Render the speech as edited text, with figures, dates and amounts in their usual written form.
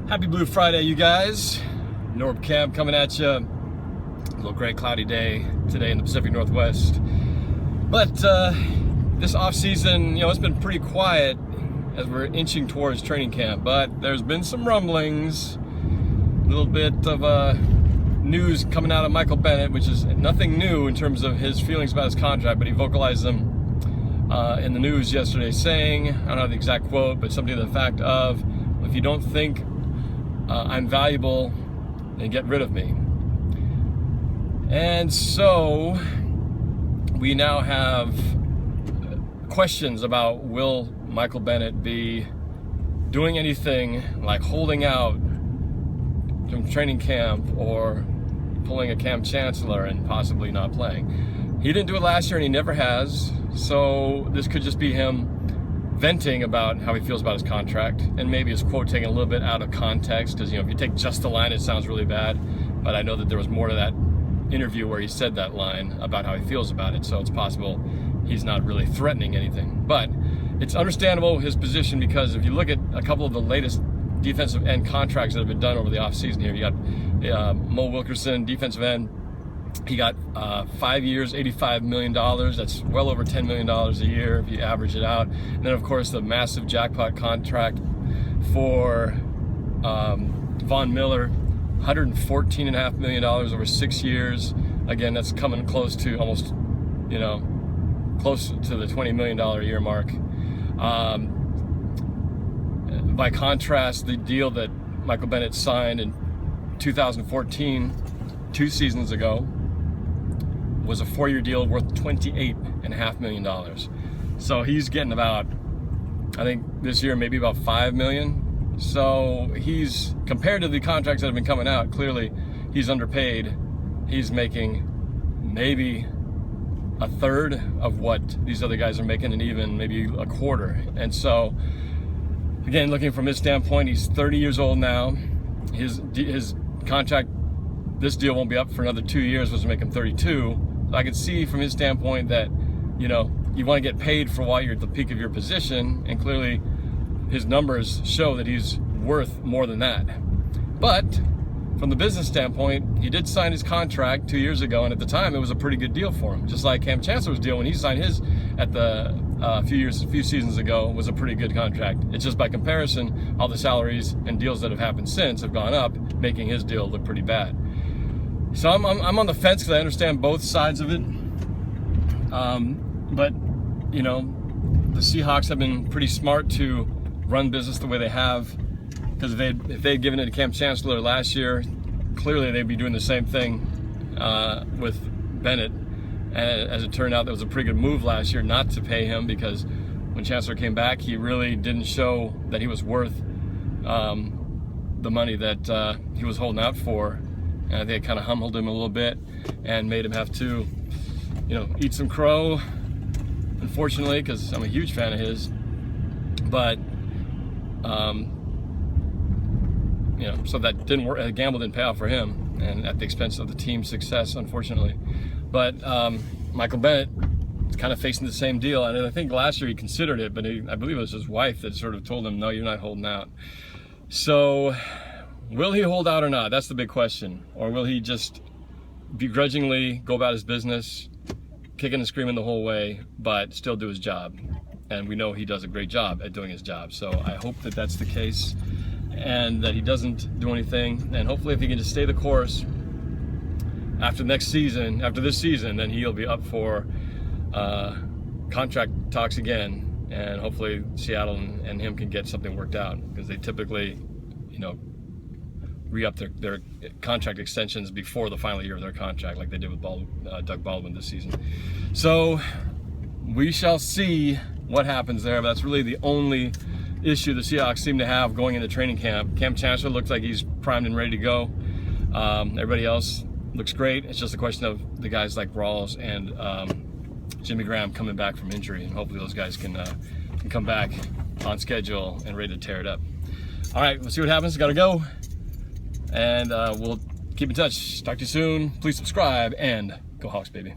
Happy Blue Friday, you guys. NorbCam coming at you. A little gray, cloudy day today in the Pacific Northwest. But this off season, it's been pretty quiet as we're inching towards training camp. But there's been some rumblings, a little bit of news coming out of Michael Bennett, which is nothing new in terms of his feelings about his contract, but he vocalized them in the news yesterday, saying, I don't know the exact quote, but something to the fact of, if you don't think I'm valuable, then get rid of me. And so we now have questions about, will Michael Bennett be doing anything like holding out from training camp or pulling a camp chancellor and possibly not playing. He didn't do it last year and he never has, so this could just be him venting about how he feels about his contract, and maybe his quote taken a little bit out of context, because if you take just the line, it sounds really bad, but I know that there was more to that interview where he said that line about how he feels about it, so it's possible he's not really threatening anything. But it's understandable, his position, because if you look at a couple of the latest defensive end contracts that have been done over the offseason here, you got Mo Wilkerson, defensive end. He got 5 years, $85 million. That's well over $10 million a year if you average it out. And then, of course, the massive jackpot contract for Von Miller, $114.5 million over 6 years. Again, that's coming close to almost, close to the $20 million a year mark. By contrast, the deal that Michael Bennett signed in 2014, 2 seasons ago, was a 4-year deal worth $28.5 million. So he's getting about, I think this year, maybe about $5 million. So he's, compared to the contracts that have been coming out, clearly he's underpaid. He's making maybe a third of what these other guys are making, and even maybe a quarter. And so, again, looking from his standpoint, he's 30 years old now. His contract, this deal won't be up for another 2 years, which will make him 32. So I could see from his standpoint that, you want to get paid for while you're at the peak of your position, and clearly his numbers show that he's worth more than that. But from the business standpoint, he did sign his contract 2 years ago, and at the time it was a pretty good deal for him. Just like Cam Chancellor's deal when he signed his at the few seasons ago was a pretty good contract. It's just by comparison, all the salaries and deals that have happened since have gone up, making his deal look pretty bad. So I'm on the fence because I understand both sides of it. But the Seahawks have been pretty smart to run business the way they have, because if they'd given it to Cam Chancellor last year, clearly they'd be doing the same thing with Bennett. And as it turned out, that was a pretty good move last year not to pay him, because when Chancellor came back, he really didn't show that he was worth the money that he was holding out for. And I think it kind of humbled him a little bit and made him have to, eat some crow, unfortunately, because I'm a huge fan of his. But, so that didn't work. The gamble didn't pay off for him, and at the expense of the team's success, unfortunately. But Michael Bennett is kind of facing the same deal. And I think last year he considered it, but I believe it was his wife that sort of told him, no, you're not holding out. So will he hold out or not? That's the big question. Or will he just begrudgingly go about his business, kicking and screaming the whole way, but still do his job? And we know he does a great job at doing his job. So I hope that that's the case, and that he doesn't do anything. And hopefully if he can just stay the course after this season, then he'll be up for contract talks again. And hopefully Seattle and him can get something worked out, because they typically, re-up their contract extensions before the final year of their contract, like they did with Doug Baldwin this season. So we shall see what happens there. But that's really the only issue the Seahawks seem to have going into training camp. Cam Chancellor looks like he's primed and ready to go. Everybody else looks great. It's just a question of the guys like Rawls and Jimmy Graham coming back from injury, and hopefully those guys can come back on schedule and ready to tear it up. All right, let's see what happens. Got to go. And we'll keep in touch. Talk to you soon. Please subscribe, and go Hawks, baby.